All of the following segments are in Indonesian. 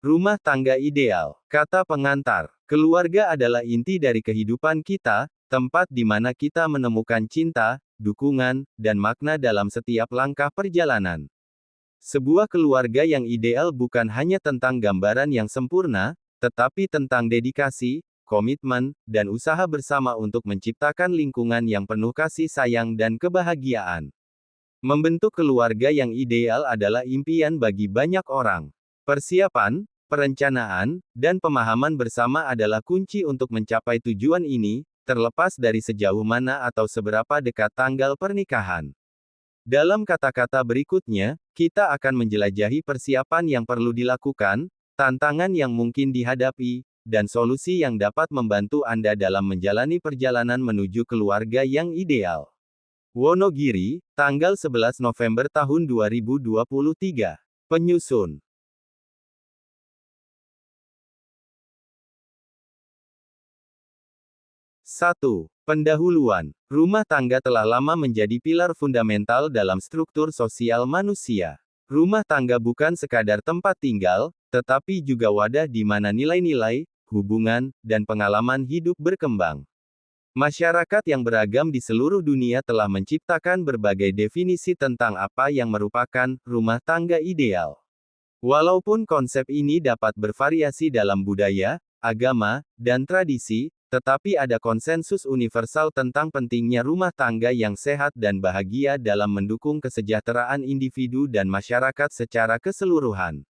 Rumah tangga ideal. Kata pengantar. Keluarga adalah inti dari kehidupan kita, tempat di mana kita menemukan cinta, dukungan, dan makna dalam setiap langkah perjalanan. Sebuah keluarga yang ideal bukan hanya tentang gambaran yang sempurna, tetapi tentang dedikasi, komitmen, dan usaha bersama untuk menciptakan lingkungan yang penuh kasih sayang dan kebahagiaan. Membentuk keluarga yang ideal adalah impian bagi banyak orang. Persiapan, perencanaan, dan pemahaman bersama adalah kunci untuk mencapai tujuan ini, terlepas dari sejauh mana atau seberapa dekat tanggal pernikahan. Dalam kata-kata berikutnya, kita akan menjelajahi persiapan yang perlu dilakukan, tantangan yang mungkin dihadapi, dan solusi yang dapat membantu Anda dalam menjalani perjalanan menuju keluarga yang ideal. Wonogiri, tanggal 11 November tahun 2023. Penyusun. 1. Pendahuluan. Rumah tangga telah lama menjadi pilar fundamental dalam struktur sosial manusia. Rumah tangga bukan sekadar tempat tinggal, tetapi juga wadah di mana nilai-nilai, hubungan, dan pengalaman hidup berkembang. Masyarakat yang beragam di seluruh dunia telah menciptakan berbagai definisi tentang apa yang merupakan rumah tangga ideal. Walaupun konsep ini dapat bervariasi dalam budaya, agama, dan tradisi, tetapi ada konsensus universal tentang pentingnya rumah tangga yang sehat dan bahagia dalam mendukung kesejahteraan individu dan masyarakat secara keseluruhan.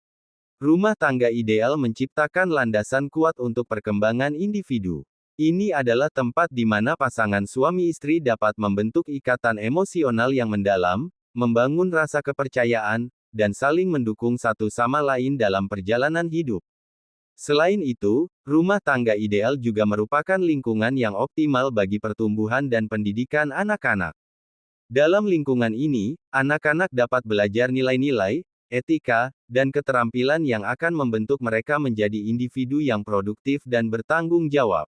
Rumah tangga ideal menciptakan landasan kuat untuk perkembangan individu. Ini adalah tempat di mana pasangan suami istri dapat membentuk ikatan emosional yang mendalam, membangun rasa kepercayaan, dan saling mendukung satu sama lain dalam perjalanan hidup. Selain itu, rumah tangga ideal juga merupakan lingkungan yang optimal bagi pertumbuhan dan pendidikan anak-anak. Dalam lingkungan ini, anak-anak dapat belajar nilai-nilai, etika, dan keterampilan yang akan membentuk mereka menjadi individu yang produktif dan bertanggung jawab.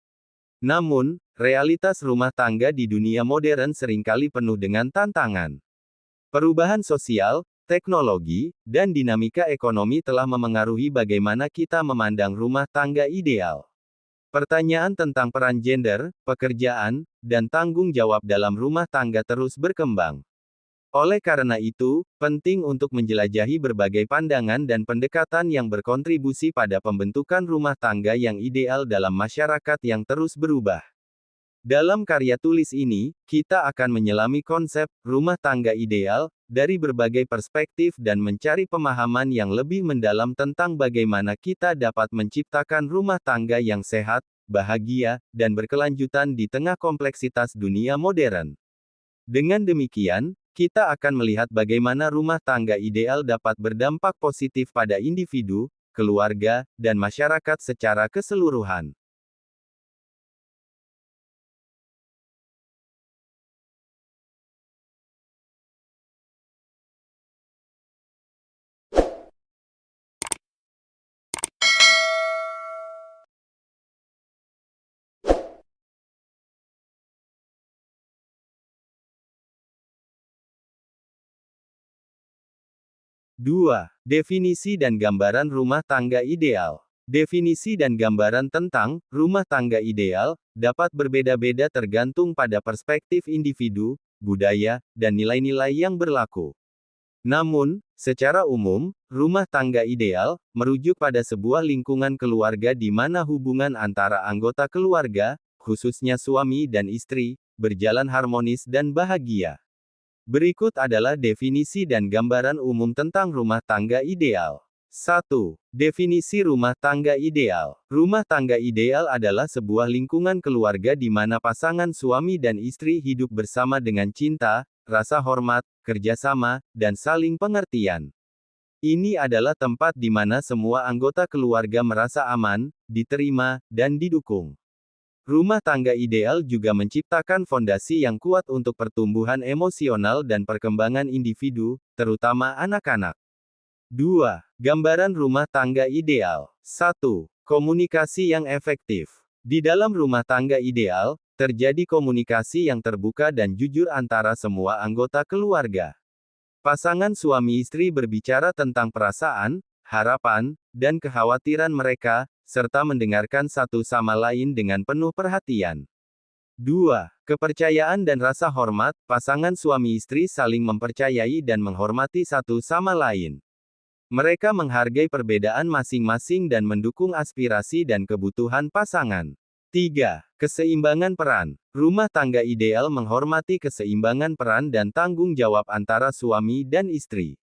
Namun, realitas rumah tangga di dunia modern seringkali penuh dengan tantangan. Perubahan sosial, teknologi, dan dinamika ekonomi telah memengaruhi bagaimana kita memandang rumah tangga ideal. Pertanyaan tentang peran gender, pekerjaan, dan tanggung jawab dalam rumah tangga terus berkembang. Oleh karena itu, penting untuk menjelajahi berbagai pandangan dan pendekatan yang berkontribusi pada pembentukan rumah tangga yang ideal dalam masyarakat yang terus berubah. Dalam karya tulis ini, kita akan menyelami konsep rumah tangga ideal dari berbagai perspektif dan mencari pemahaman yang lebih mendalam tentang bagaimana kita dapat menciptakan rumah tangga yang sehat, bahagia, dan berkelanjutan di tengah kompleksitas dunia modern. Dengan demikian, kita akan melihat bagaimana rumah tangga ideal dapat berdampak positif pada individu, keluarga, dan masyarakat secara keseluruhan. Dua. Definisi dan gambaran rumah tangga ideal. Definisi dan gambaran tentang rumah tangga ideal dapat berbeda-beda tergantung pada perspektif individu, budaya, dan nilai-nilai yang berlaku. Namun, secara umum, rumah tangga ideal merujuk pada sebuah lingkungan keluarga di mana hubungan antara anggota keluarga, khususnya suami dan istri, berjalan harmonis dan bahagia. Berikut adalah definisi dan gambaran umum tentang rumah tangga ideal. 1. Definisi rumah tangga ideal. Rumah tangga ideal adalah sebuah lingkungan keluarga di mana pasangan suami dan istri hidup bersama dengan cinta, rasa hormat, kerjasama, dan saling pengertian. Ini adalah tempat di mana semua anggota keluarga merasa aman, diterima, dan didukung. Rumah tangga ideal juga menciptakan fondasi yang kuat untuk pertumbuhan emosional dan perkembangan individu, terutama anak-anak. 2. Gambaran rumah tangga ideal. 1. Komunikasi yang efektif. Di dalam rumah tangga ideal, terjadi komunikasi yang terbuka dan jujur antara semua anggota keluarga. Pasangan suami istri berbicara tentang perasaan, harapan, dan kekhawatiran mereka, serta mendengarkan satu sama lain dengan penuh perhatian. 2. Kepercayaan dan rasa hormat, pasangan suami istri saling mempercayai dan menghormati satu sama lain. Mereka menghargai perbedaan masing-masing dan mendukung aspirasi dan kebutuhan pasangan. 3. Keseimbangan peran. Rumah tangga ideal menghormati keseimbangan peran dan tanggung jawab antara suami dan istri.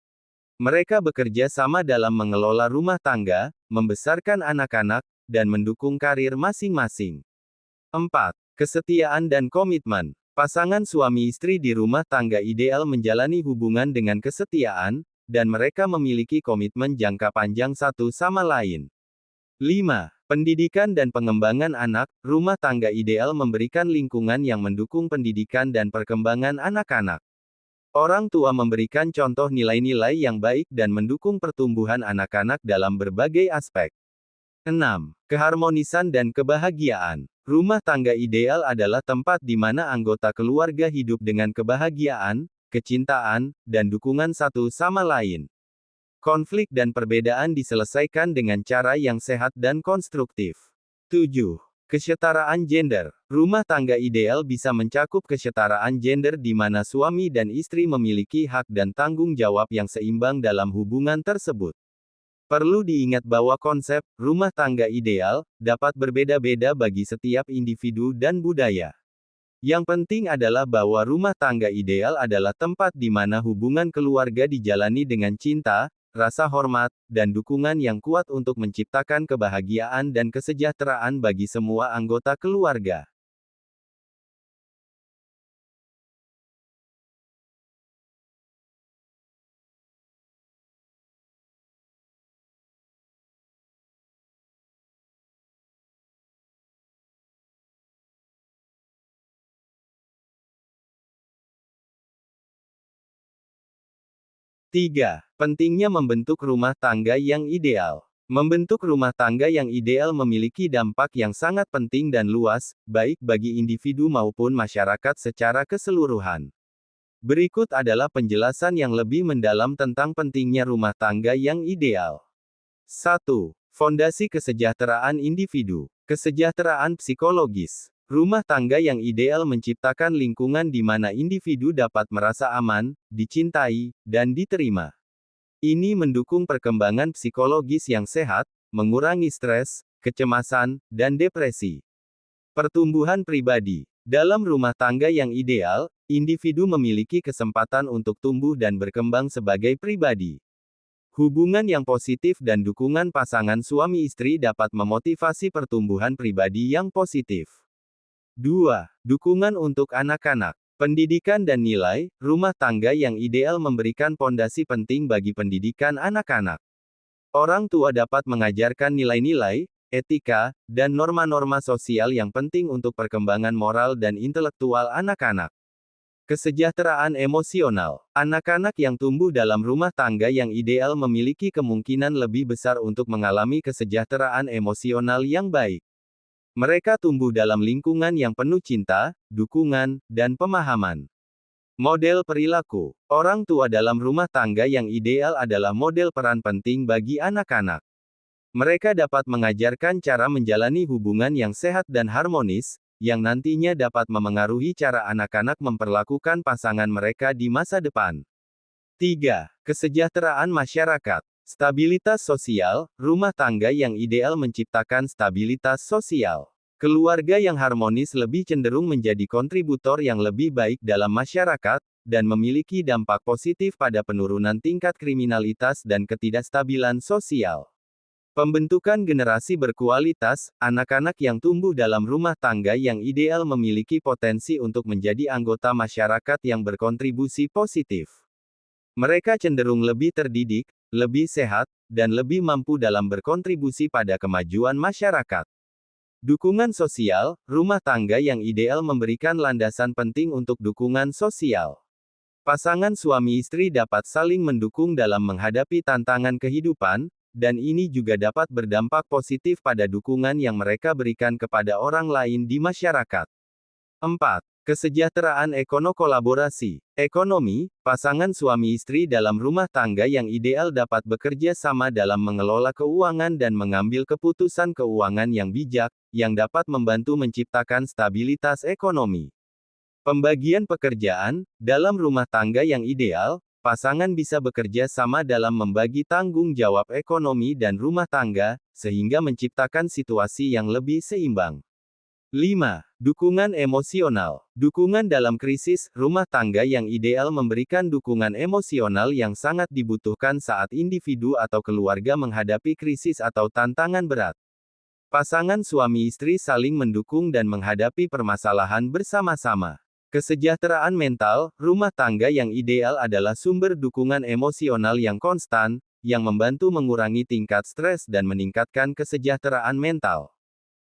Mereka bekerja sama dalam mengelola rumah tangga, membesarkan anak-anak, dan mendukung karir masing-masing. 4. Kesetiaan dan komitmen. Pasangan suami istri di rumah tangga ideal menjalani hubungan dengan kesetiaan, dan mereka memiliki komitmen jangka panjang satu sama lain. 5. Pendidikan dan pengembangan anak. Rumah tangga ideal memberikan lingkungan yang mendukung pendidikan dan perkembangan anak-anak. Orang tua memberikan contoh nilai-nilai yang baik dan mendukung pertumbuhan anak-anak dalam berbagai aspek. 6. Keharmonisan dan kebahagiaan. Rumah tangga ideal adalah tempat di mana anggota keluarga hidup dengan kebahagiaan, kecintaan, dan dukungan satu sama lain. Konflik dan perbedaan diselesaikan dengan cara yang sehat dan konstruktif. 7. Kesetaraan gender. Rumah tangga ideal bisa mencakup kesetaraan gender di mana suami dan istri memiliki hak dan tanggung jawab yang seimbang dalam hubungan tersebut. Perlu diingat bahwa konsep rumah tangga ideal dapat berbeda-beda bagi setiap individu dan budaya. Yang penting adalah bahwa rumah tangga ideal adalah tempat di mana hubungan keluarga dijalani dengan cinta, rasa hormat, dan dukungan yang kuat untuk menciptakan kebahagiaan dan kesejahteraan bagi semua anggota keluarga. Tiga. Pentingnya membentuk rumah tangga yang ideal. Membentuk rumah tangga yang ideal memiliki dampak yang sangat penting dan luas, baik bagi individu maupun masyarakat secara keseluruhan. Berikut adalah penjelasan yang lebih mendalam tentang pentingnya rumah tangga yang ideal. 1. Fondasi kesejahteraan individu. Kesejahteraan psikologis. Rumah tangga yang ideal menciptakan lingkungan di mana individu dapat merasa aman, dicintai, dan diterima. Ini mendukung perkembangan psikologis yang sehat, mengurangi stres, kecemasan, dan depresi. Pertumbuhan pribadi. Dalam rumah tangga yang ideal, individu memiliki kesempatan untuk tumbuh dan berkembang sebagai pribadi. Hubungan yang positif dan dukungan pasangan suami istri dapat memotivasi pertumbuhan pribadi yang positif. 2. Dukungan untuk anak-anak. Pendidikan dan nilai. Rumah tangga yang ideal memberikan pondasi penting bagi pendidikan anak-anak. Orang tua dapat mengajarkan nilai-nilai, etika, dan norma-norma sosial yang penting untuk perkembangan moral dan intelektual anak-anak. Kesejahteraan emosional. Anak-anak yang tumbuh dalam rumah tangga yang ideal memiliki kemungkinan lebih besar untuk mengalami kesejahteraan emosional yang baik. Mereka tumbuh dalam lingkungan yang penuh cinta, dukungan, dan pemahaman. Model perilaku. Orang tua dalam rumah tangga yang ideal adalah model peran penting bagi anak-anak. Mereka dapat mengajarkan cara menjalani hubungan yang sehat dan harmonis, yang nantinya dapat memengaruhi cara anak-anak memperlakukan pasangan mereka di masa depan. 3. Kesejahteraan masyarakat. Stabilitas sosial. Rumah tangga yang ideal menciptakan stabilitas sosial. Keluarga yang harmonis lebih cenderung menjadi kontributor yang lebih baik dalam masyarakat, dan memiliki dampak positif pada penurunan tingkat kriminalitas dan ketidakstabilan sosial. Pembentukan generasi berkualitas. Anak-anak yang tumbuh dalam rumah tangga yang ideal memiliki potensi untuk menjadi anggota masyarakat yang berkontribusi positif. Mereka cenderung lebih terdidik, lebih sehat, dan lebih mampu dalam berkontribusi pada kemajuan masyarakat. Dukungan sosial. Rumah tangga yang ideal memberikan landasan penting untuk dukungan sosial. Pasangan suami istri dapat saling mendukung dalam menghadapi tantangan kehidupan, dan ini juga dapat berdampak positif pada dukungan yang mereka berikan kepada orang lain di masyarakat. 4. Kesejahteraan kolaborasi. Ekonomi, pasangan suami istri dalam rumah tangga yang ideal dapat bekerja sama dalam mengelola keuangan dan mengambil keputusan keuangan yang bijak, yang dapat membantu menciptakan stabilitas ekonomi. Pembagian pekerjaan, dalam rumah tangga yang ideal, pasangan bisa bekerja sama dalam membagi tanggung jawab ekonomi dan rumah tangga, sehingga menciptakan situasi yang lebih seimbang. 5. Dukungan emosional. Dukungan dalam krisis, rumah tangga yang ideal memberikan dukungan emosional yang sangat dibutuhkan saat individu atau keluarga menghadapi krisis atau tantangan berat. Pasangan suami istri saling mendukung dan menghadapi permasalahan bersama-sama. Kesejahteraan mental, rumah tangga yang ideal adalah sumber dukungan emosional yang konstan, yang membantu mengurangi tingkat stres dan meningkatkan kesejahteraan mental.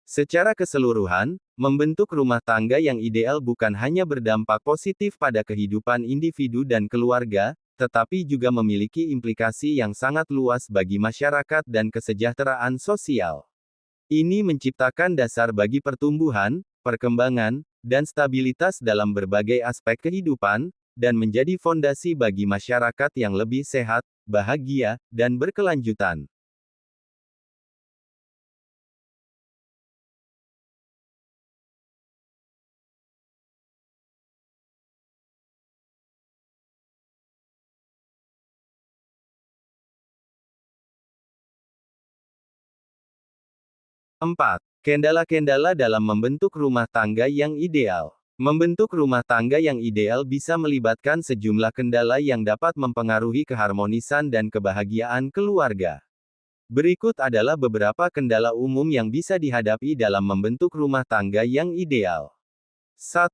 Secara keseluruhan, membentuk rumah tangga yang ideal bukan hanya berdampak positif pada kehidupan individu dan keluarga, tetapi juga memiliki implikasi yang sangat luas bagi masyarakat dan kesejahteraan sosial. Ini menciptakan dasar bagi pertumbuhan, perkembangan, dan stabilitas dalam berbagai aspek kehidupan, dan menjadi fondasi bagi masyarakat yang lebih sehat, bahagia, dan berkelanjutan. 4. Kendala-kendala dalam membentuk rumah tangga yang ideal. Membentuk rumah tangga yang ideal bisa melibatkan sejumlah kendala yang dapat mempengaruhi keharmonisan dan kebahagiaan keluarga. Berikut adalah beberapa kendala umum yang bisa dihadapi dalam membentuk rumah tangga yang ideal. 1.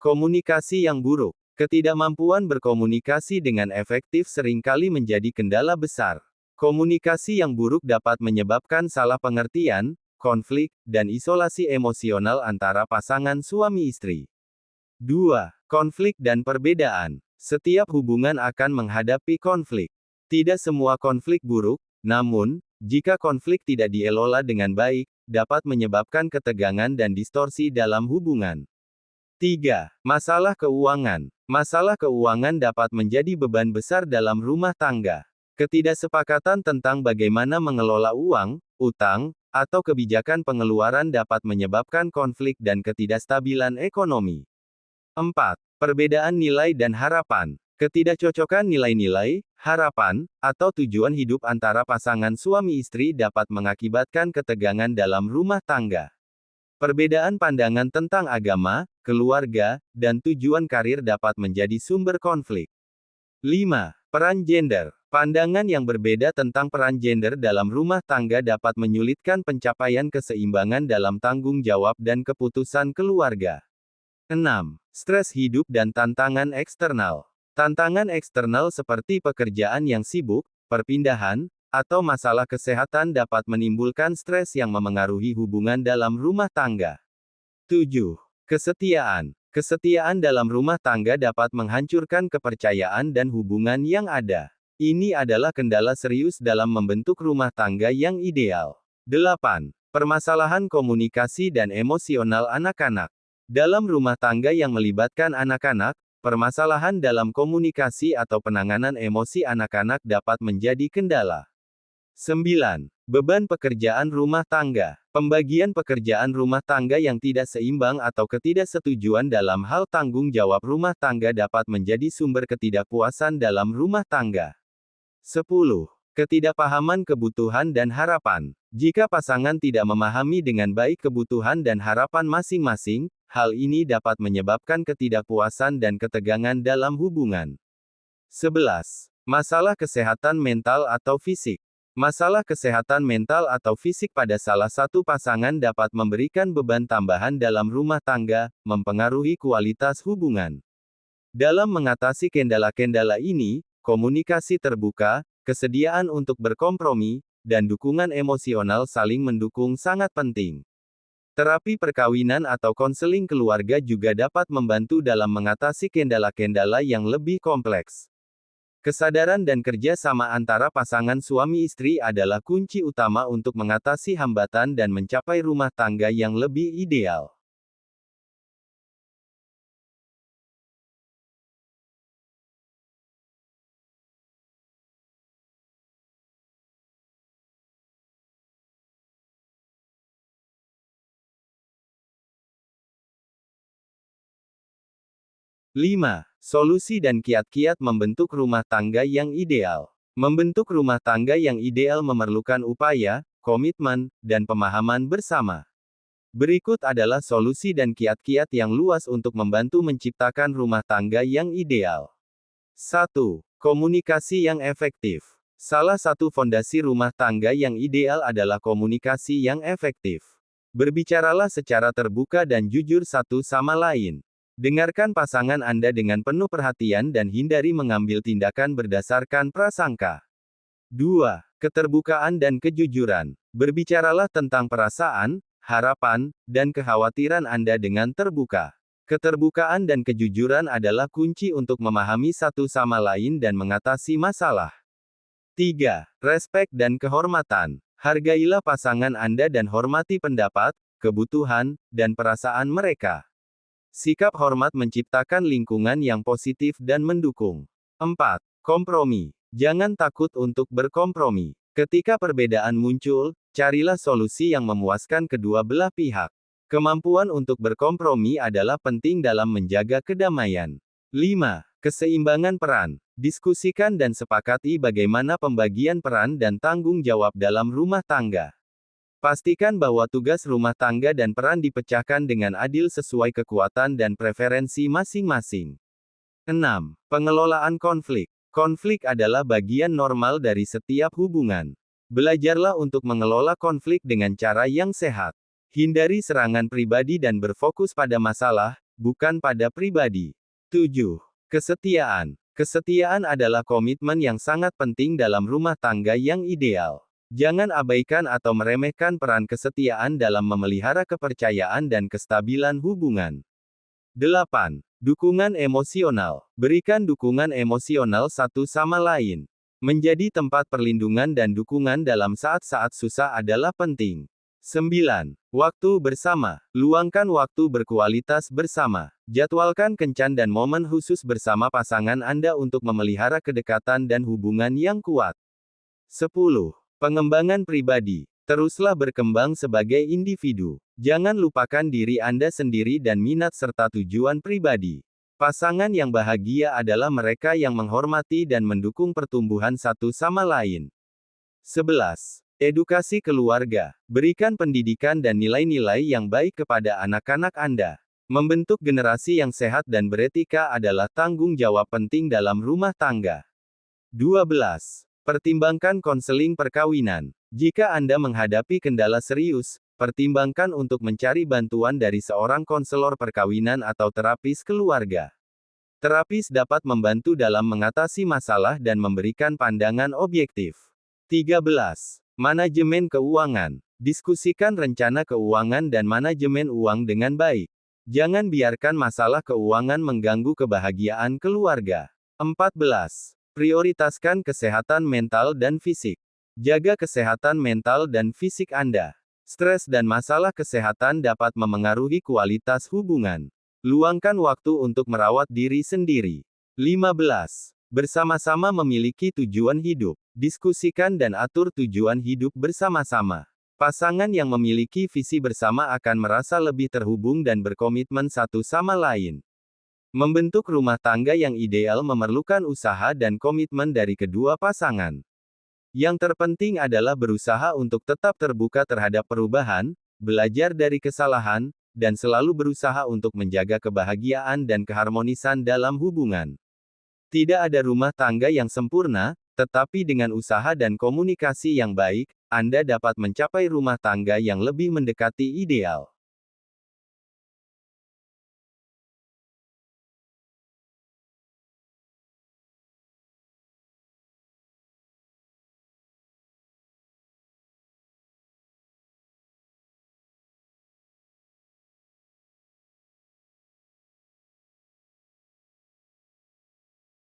Komunikasi yang buruk. Ketidakmampuan berkomunikasi dengan efektif seringkali menjadi kendala besar. Komunikasi yang buruk dapat menyebabkan salah pengertian, konflik, dan isolasi emosional antara pasangan suami istri. 2. Konflik dan perbedaan. Setiap hubungan akan menghadapi konflik. Tidak semua konflik buruk, namun, jika konflik tidak dielola dengan baik, dapat menyebabkan ketegangan dan distorsi dalam hubungan. 3. Masalah keuangan. Masalah keuangan dapat menjadi beban besar dalam rumah tangga. Ketidaksepakatan tentang bagaimana mengelola uang, utang, atau kebijakan pengeluaran dapat menyebabkan konflik dan ketidakstabilan ekonomi. 4. Perbedaan nilai dan harapan. Ketidakcocokan nilai-nilai, harapan, atau tujuan hidup antara pasangan suami istri dapat mengakibatkan ketegangan dalam rumah tangga. Perbedaan pandangan tentang agama, keluarga, dan tujuan karir dapat menjadi sumber konflik. 5. Peran gender. Pandangan yang berbeda tentang peran gender dalam rumah tangga dapat menyulitkan pencapaian keseimbangan dalam tanggung jawab dan keputusan keluarga. 6. Stres hidup dan tantangan eksternal. Tantangan eksternal seperti pekerjaan yang sibuk, perpindahan, atau masalah kesehatan dapat menimbulkan stres yang memengaruhi hubungan dalam rumah tangga. 7. Kesetiaan. Kesetiaan dalam rumah tangga dapat menghancurkan kepercayaan dan hubungan yang ada. Ini adalah kendala serius dalam membentuk rumah tangga yang ideal. 8. Permasalahan komunikasi dan emosional anak-anak. Dalam rumah tangga yang melibatkan anak-anak, permasalahan dalam komunikasi atau penanganan emosi anak-anak dapat menjadi kendala. 9. Beban pekerjaan rumah tangga. Pembagian pekerjaan rumah tangga yang tidak seimbang atau ketidaksetujuan dalam hal tanggung jawab rumah tangga dapat menjadi sumber ketidakpuasan dalam rumah tangga. 10. Ketidakpahaman kebutuhan dan harapan. Jika pasangan tidak memahami dengan baik kebutuhan dan harapan masing-masing, hal ini dapat menyebabkan ketidakpuasan dan ketegangan dalam hubungan. 11. Masalah kesehatan mental atau fisik. Masalah kesehatan mental atau fisik pada salah satu pasangan dapat memberikan beban tambahan dalam rumah tangga, mempengaruhi kualitas hubungan. Dalam mengatasi kendala-kendala ini, komunikasi terbuka, kesediaan untuk berkompromi, dan dukungan emosional saling mendukung sangat penting. Terapi perkawinan atau konseling keluarga juga dapat membantu dalam mengatasi kendala-kendala yang lebih kompleks. Kesadaran dan kerja sama antara pasangan suami istri adalah kunci utama untuk mengatasi hambatan dan mencapai rumah tangga yang lebih ideal. 5. Solusi dan kiat-kiat membentuk rumah tangga yang ideal. Membentuk rumah tangga yang ideal memerlukan upaya, komitmen, dan pemahaman bersama. Berikut adalah solusi dan kiat-kiat yang luas untuk membantu menciptakan rumah tangga yang ideal. 1. Komunikasi yang efektif. Salah satu fondasi rumah tangga yang ideal adalah komunikasi yang efektif. Berbicaralah secara terbuka dan jujur satu sama lain. Dengarkan pasangan Anda dengan penuh perhatian dan hindari mengambil tindakan berdasarkan prasangka. 2. Keterbukaan dan kejujuran. Berbicaralah tentang perasaan, harapan, dan kekhawatiran Anda dengan terbuka. Keterbukaan dan kejujuran adalah kunci untuk memahami satu sama lain dan mengatasi masalah. 3. Respek dan kehormatan. Hargailah pasangan Anda dan hormati pendapat, kebutuhan, dan perasaan mereka. Sikap hormat menciptakan lingkungan yang positif dan mendukung. 4. Kompromi. Jangan takut untuk berkompromi. Ketika perbedaan muncul, carilah solusi yang memuaskan kedua belah pihak. Kemampuan untuk berkompromi adalah penting dalam menjaga kedamaian. 5. Keseimbangan peran. Diskusikan dan sepakati bagaimana pembagian peran dan tanggung jawab dalam rumah tangga. Pastikan bahwa tugas rumah tangga dan peran dipecahkan dengan adil sesuai kekuatan dan preferensi masing-masing. 6. Pengelolaan konflik. Konflik adalah bagian normal dari setiap hubungan. Belajarlah untuk mengelola konflik dengan cara yang sehat. Hindari serangan pribadi dan berfokus pada masalah, bukan pada pribadi. 7. Kesetiaan. Kesetiaan adalah komitmen yang sangat penting dalam rumah tangga yang ideal. Jangan abaikan atau meremehkan peran kesetiaan dalam memelihara kepercayaan dan kestabilan hubungan. 8. Dukungan emosional. Berikan dukungan emosional satu sama lain. Menjadi tempat perlindungan dan dukungan dalam saat-saat susah adalah penting. 9. Waktu bersama. Luangkan waktu berkualitas bersama. Jadwalkan kencan dan momen khusus bersama pasangan Anda untuk memelihara kedekatan dan hubungan yang kuat. 10. Pengembangan pribadi. Teruslah berkembang sebagai individu. Jangan lupakan diri Anda sendiri dan minat serta tujuan pribadi. Pasangan yang bahagia adalah mereka yang menghormati dan mendukung pertumbuhan satu sama lain. 11. Edukasi keluarga. Berikan pendidikan dan nilai-nilai yang baik kepada anak-anak Anda. Membentuk generasi yang sehat dan beretika adalah tanggung jawab penting dalam rumah tangga. 12. Pertimbangkan konseling perkawinan. Jika Anda menghadapi kendala serius, pertimbangkan untuk mencari bantuan dari seorang konselor perkawinan atau terapis keluarga. Terapis dapat membantu dalam mengatasi masalah dan memberikan pandangan objektif. 13. Manajemen keuangan. Diskusikan rencana keuangan dan manajemen uang dengan baik. Jangan biarkan masalah keuangan mengganggu kebahagiaan keluarga. 14. Prioritaskan kesehatan mental dan fisik. Jaga kesehatan mental dan fisik Anda. Stres dan masalah kesehatan dapat memengaruhi kualitas hubungan. Luangkan waktu untuk merawat diri sendiri. 15. Bersama-sama memiliki tujuan hidup. Diskusikan dan atur tujuan hidup bersama-sama. Pasangan yang memiliki visi bersama akan merasa lebih terhubung dan berkomitmen satu sama lain. Membentuk rumah tangga yang ideal memerlukan usaha dan komitmen dari kedua pasangan. Yang terpenting adalah berusaha untuk tetap terbuka terhadap perubahan, belajar dari kesalahan, dan selalu berusaha untuk menjaga kebahagiaan dan keharmonisan dalam hubungan. Tidak ada rumah tangga yang sempurna, tetapi dengan usaha dan komunikasi yang baik, Anda dapat mencapai rumah tangga yang lebih mendekati ideal.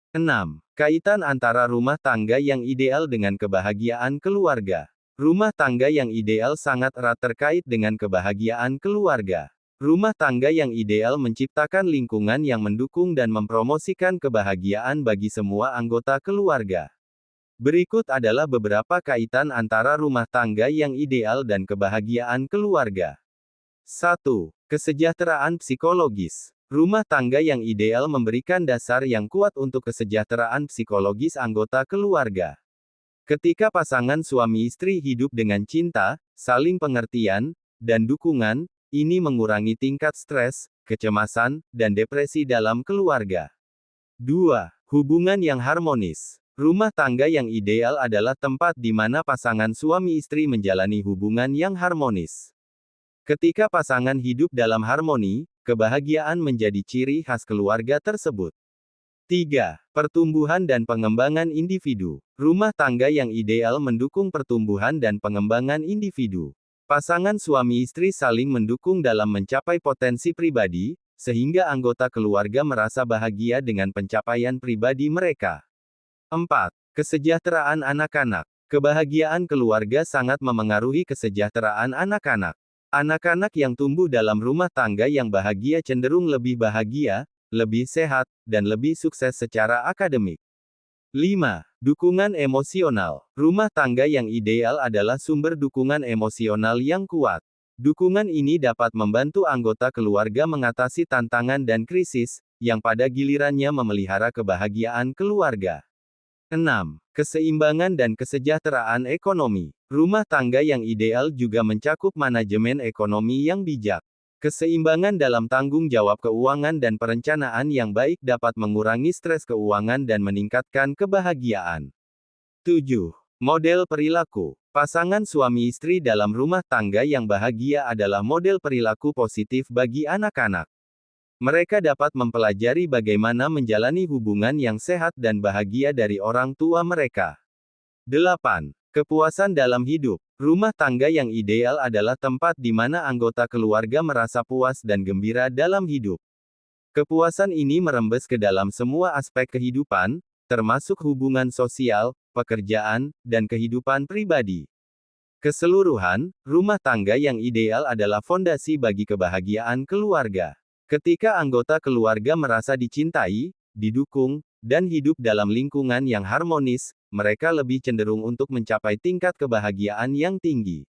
Enam. Kaitan antara rumah tangga yang ideal dengan kebahagiaan keluarga. Rumah tangga yang ideal sangat erat terkait dengan kebahagiaan keluarga. Rumah tangga yang ideal menciptakan lingkungan yang mendukung dan mempromosikan kebahagiaan bagi semua anggota keluarga. Berikut adalah beberapa kaitan antara rumah tangga yang ideal dan kebahagiaan keluarga. 1. Kesejahteraan psikologis. Rumah tangga yang ideal memberikan dasar yang kuat untuk kesejahteraan psikologis anggota keluarga. Ketika pasangan suami istri hidup dengan cinta, saling pengertian, dan dukungan, ini mengurangi tingkat stres, kecemasan, dan depresi dalam keluarga. 2. Hubungan yang harmonis. Rumah tangga yang ideal adalah tempat di mana pasangan suami istri menjalani hubungan yang harmonis. Ketika pasangan hidup dalam harmoni, kebahagiaan menjadi ciri khas keluarga tersebut. 3. Pertumbuhan dan pengembangan individu. Rumah tangga yang ideal mendukung pertumbuhan dan pengembangan individu. Pasangan suami istri saling mendukung dalam mencapai potensi pribadi, sehingga anggota keluarga merasa bahagia dengan pencapaian pribadi mereka. 4. Kesejahteraan anak-anak. Kebahagiaan keluarga sangat memengaruhi kesejahteraan anak-anak. Anak-anak yang tumbuh dalam rumah tangga yang bahagia cenderung lebih bahagia, lebih sehat, dan lebih sukses secara akademik. 5. Dukungan emosional. Rumah tangga yang ideal adalah sumber dukungan emosional yang kuat. Dukungan ini dapat membantu anggota keluarga mengatasi tantangan dan krisis, yang pada gilirannya memelihara kebahagiaan keluarga. 6. Keseimbangan dan kesejahteraan ekonomi. Rumah tangga yang ideal juga mencakup manajemen ekonomi yang bijak. Keseimbangan dalam tanggung jawab keuangan dan perencanaan yang baik dapat mengurangi stres keuangan dan meningkatkan kebahagiaan. 7. Model perilaku. Pasangan suami istri dalam rumah tangga yang bahagia adalah model perilaku positif bagi anak-anak. Mereka dapat mempelajari bagaimana menjalani hubungan yang sehat dan bahagia dari orang tua mereka. 8. Kepuasan dalam hidup. Rumah tangga yang ideal adalah tempat di mana anggota keluarga merasa puas dan gembira dalam hidup. Kepuasan ini merembes ke dalam semua aspek kehidupan, termasuk hubungan sosial, pekerjaan, dan kehidupan pribadi. Keseluruhan, rumah tangga yang ideal adalah fondasi bagi kebahagiaan keluarga. Ketika anggota keluarga merasa dicintai, didukung, dan hidup dalam lingkungan yang harmonis, mereka lebih cenderung untuk mencapai tingkat kebahagiaan yang tinggi.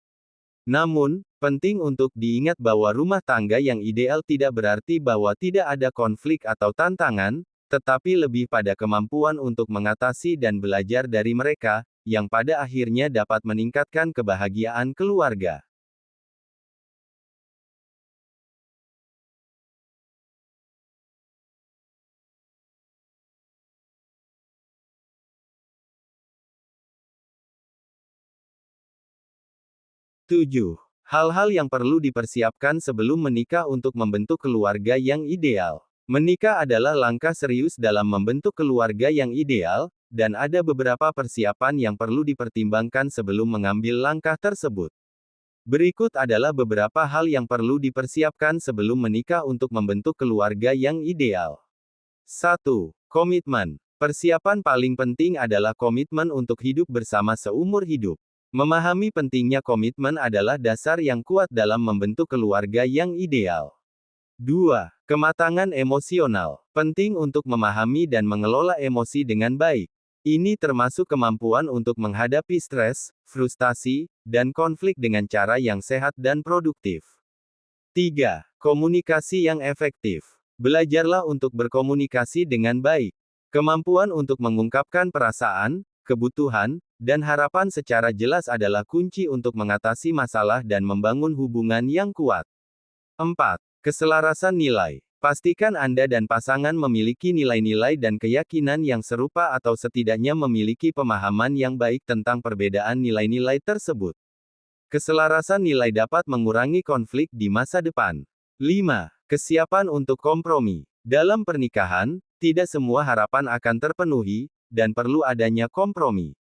Namun, penting untuk diingat bahwa rumah tangga yang ideal tidak berarti bahwa tidak ada konflik atau tantangan, tetapi lebih pada kemampuan untuk mengatasi dan belajar dari mereka, yang pada akhirnya dapat meningkatkan kebahagiaan keluarga. Tujuh. Hal-hal yang perlu dipersiapkan sebelum menikah untuk membentuk keluarga yang ideal. Menikah adalah langkah serius dalam membentuk keluarga yang ideal, dan ada beberapa persiapan yang perlu dipertimbangkan sebelum mengambil langkah tersebut. Berikut adalah beberapa hal yang perlu dipersiapkan sebelum menikah untuk membentuk keluarga yang ideal. 1. Komitmen. Persiapan paling penting adalah komitmen untuk hidup bersama seumur hidup. Memahami pentingnya komitmen adalah dasar yang kuat dalam membentuk keluarga yang ideal. 2. Kematangan emosional. Penting untuk memahami dan mengelola emosi dengan baik. Ini termasuk kemampuan untuk menghadapi stres, frustasi, dan konflik dengan cara yang sehat dan produktif. 3. Komunikasi yang efektif. Belajarlah untuk berkomunikasi dengan baik. Kemampuan untuk mengungkapkan perasaan, kebutuhan, dan harapan secara jelas adalah kunci untuk mengatasi masalah dan membangun hubungan yang kuat. 4. Keselarasan nilai. Pastikan Anda dan pasangan memiliki nilai-nilai dan keyakinan yang serupa atau setidaknya memiliki pemahaman yang baik tentang perbedaan nilai-nilai tersebut. Keselarasan nilai dapat mengurangi konflik di masa depan. 5. Kesiapan untuk kompromi. Dalam pernikahan, tidak semua harapan akan terpenuhi, dan perlu adanya kompromi.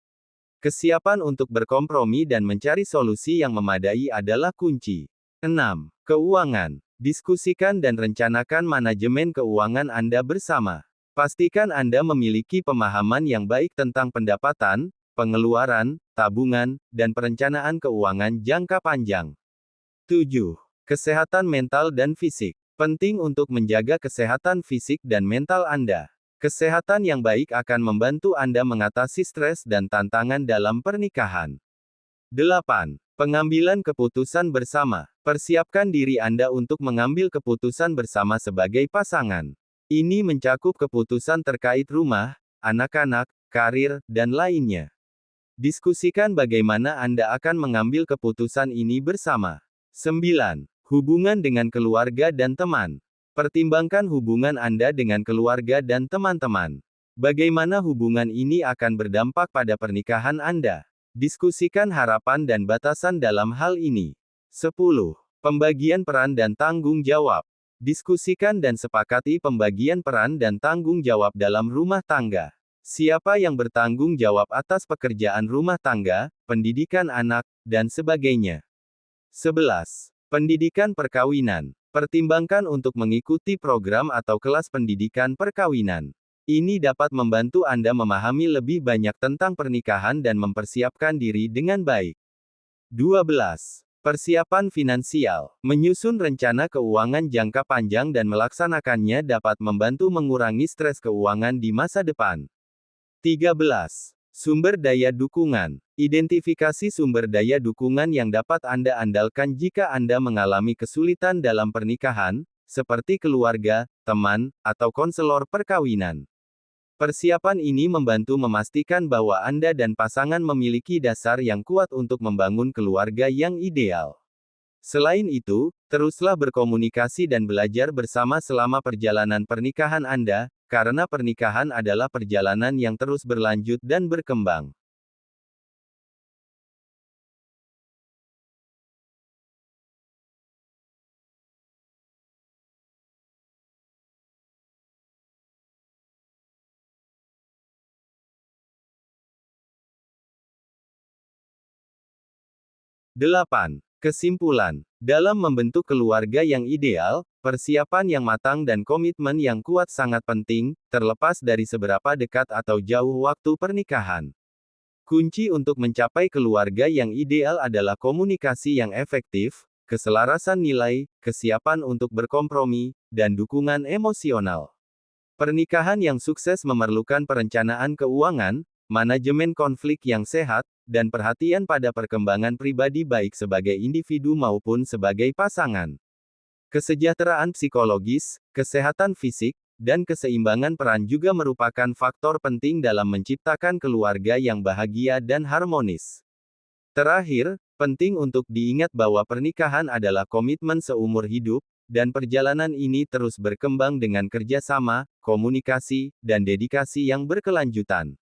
Kesiapan untuk berkompromi dan mencari solusi yang memadai adalah kunci. 6. Keuangan. Diskusikan dan rencanakan manajemen keuangan Anda bersama. Pastikan Anda memiliki pemahaman yang baik tentang pendapatan, pengeluaran, tabungan, dan perencanaan keuangan jangka panjang. 7. Kesehatan mental dan fisik. Penting untuk menjaga kesehatan fisik dan mental Anda. Kesehatan yang baik akan membantu Anda mengatasi stres dan tantangan dalam pernikahan. 8. Pengambilan keputusan bersama. Persiapkan diri Anda untuk mengambil keputusan bersama sebagai pasangan. Ini mencakup keputusan terkait rumah, anak-anak, karir, dan lainnya. Diskusikan bagaimana Anda akan mengambil keputusan ini bersama. 9. Hubungan dengan keluarga dan teman. Pertimbangkan hubungan Anda dengan keluarga dan teman-teman. Bagaimana hubungan ini akan berdampak pada pernikahan Anda? Diskusikan harapan dan batasan dalam hal ini. 10. Pembagian peran dan tanggung jawab. Diskusikan dan sepakati pembagian peran dan tanggung jawab dalam rumah tangga. Siapa yang bertanggung jawab atas pekerjaan rumah tangga, pendidikan anak, dan sebagainya. 11. Pendidikan perkawinan. Pertimbangkan untuk mengikuti program atau kelas pendidikan perkawinan. Ini dapat membantu Anda memahami lebih banyak tentang pernikahan dan mempersiapkan diri dengan baik. 12. Persiapan finansial. Menyusun rencana keuangan jangka panjang dan melaksanakannya dapat membantu mengurangi stres keuangan di masa depan. 13. Sumber daya dukungan. Identifikasi sumber daya dukungan yang dapat Anda andalkan jika Anda mengalami kesulitan dalam pernikahan, seperti keluarga, teman, atau konselor perkawinan. Persiapan ini membantu memastikan bahwa Anda dan pasangan memiliki dasar yang kuat untuk membangun keluarga yang ideal. Selain itu, teruslah berkomunikasi dan belajar bersama selama perjalanan pernikahan Anda, karena pernikahan adalah perjalanan yang terus berlanjut dan berkembang. Delapan. Kesimpulan. Dalam membentuk keluarga yang ideal, persiapan yang matang dan komitmen yang kuat sangat penting, terlepas dari seberapa dekat atau jauh waktu pernikahan. Kunci untuk mencapai keluarga yang ideal adalah komunikasi yang efektif, keselarasan nilai, kesiapan untuk berkompromi, dan dukungan emosional. Pernikahan yang sukses memerlukan perencanaan keuangan, manajemen konflik yang sehat, dan perhatian pada perkembangan pribadi baik sebagai individu maupun sebagai pasangan. Kesejahteraan psikologis, kesehatan fisik, dan keseimbangan peran juga merupakan faktor penting dalam menciptakan keluarga yang bahagia dan harmonis. Terakhir, penting untuk diingat bahwa pernikahan adalah komitmen seumur hidup, dan perjalanan ini terus berkembang dengan kerjasama, komunikasi, dan dedikasi yang berkelanjutan.